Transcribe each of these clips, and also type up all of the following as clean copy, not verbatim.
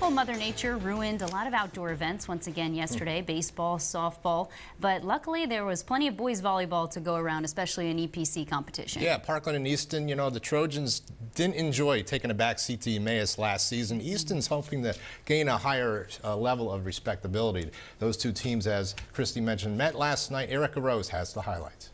Well, Mother Nature ruined a lot of outdoor events once again yesterday, baseball, softball, but luckily there was plenty of boys volleyball to go around, especially in EPC competition. Yeah, Parkland and Easton, you know, the Trojans didn't enjoy taking a back seat to Emmaus last season. Easton's hoping to gain a higher level of respectability. Those two teams, as Christy mentioned, met last night. Erica Rose has the highlights.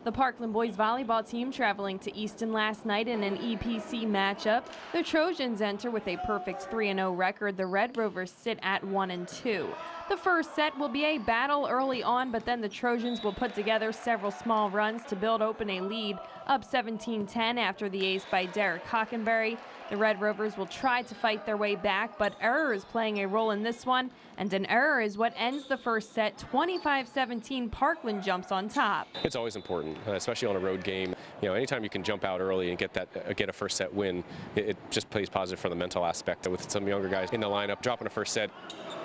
The Parkland boys volleyball team traveling to Easton last night in an EPC matchup. The Trojans enter with a perfect 3-0 record. The Red Rovers sit at 1-2. The first set will be a battle early on, but then the Trojans will put together several small runs to build open a lead, up 17-10 after the ace by Derek Hockenberry. The Red Rovers will try to fight their way back, but error is playing a role in this one, and an error is what ends the first set. 25-17, Parkland jumps on top. It's always important, especially on a road game. You know, anytime you can jump out early and get a first set win, it just plays positive for the mental aspect. With some younger guys in the lineup, dropping a first set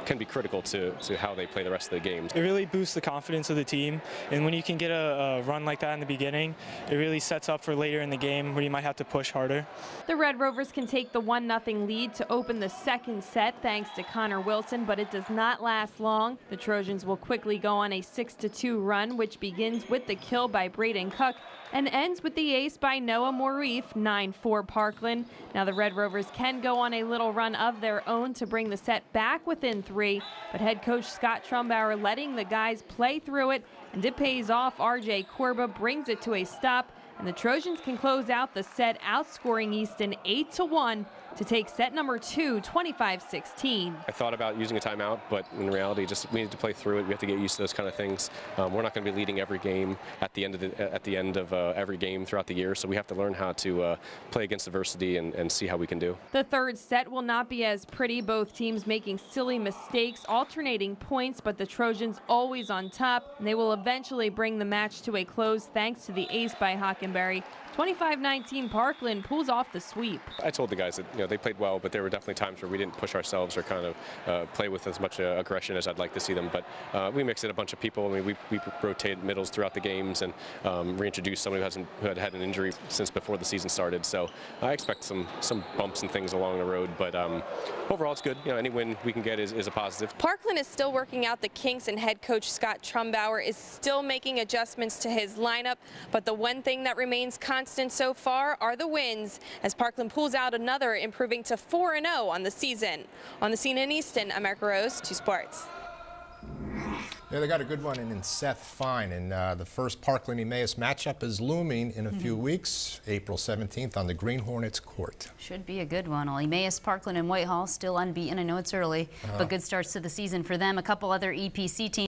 can be critical to how they play the rest of the games. It really boosts the confidence of the team, and when you can get a run like that in the beginning, it really sets up for later in the game where you might have to push harder. The Red Rovers can take the 1-0 lead to open the second set thanks to Connor Wilson, but it does not last long. The Trojans will quickly go on a 6-2 run, which begins with the kill by Braden Cook and ends with the ace by Noah Morif, 9-4 Parkland. Now the Red Rovers can go on a little run of their own to bring the set back within 3, but head coach Scott Trumbauer letting the guys play through it, and it pays off. RJ Corba brings it to a stop, and the Trojans can close out the set, outscoring Easton 8-1 to take set number 2, 25-16. I thought about using a timeout, but in reality, we need to play through it. We have to get used to those kind of things. We're not going to be leading every game at the end of every game throughout the year, so we have to learn how to play against adversity and see how we can do. The third set will not be as pretty. Both teams making silly mistakes, alternating points, but the Trojans always on top, and they will eventually bring the match to a close thanks to the ace by Hockenberry. 25-19, Parkland pulls off the sweep. I told the guys that they played well, but there were definitely times where we didn't push ourselves or kind of play with as much aggression as I'd like to see them. But we mixed in a bunch of people. I mean, we rotated middles throughout the games and reintroduced somebody who had had an injury since before the season started. So I expect some bumps and things along the road, but overall it's good. Any win we can get is a positive. Parkland is still working out the kinks, and head coach Scott Trumbauer is still making adjustments to his lineup. But the one thing that remains constant so far are the wins, as Parkland pulls out another, improving to 4-0 on the season. On the scene in Easton, I'm Erica Rose, 2 Sports. Yeah, they got a good one in Seth Fine, and the first Parkland-Emmaus matchup is looming in a few weeks, April 17th on the Green Hornets court. Should be a good one. Well, Emmaus, Parkland, and Whitehall still unbeaten. I know it's early, but good starts to the season for them. A couple other EPC teams.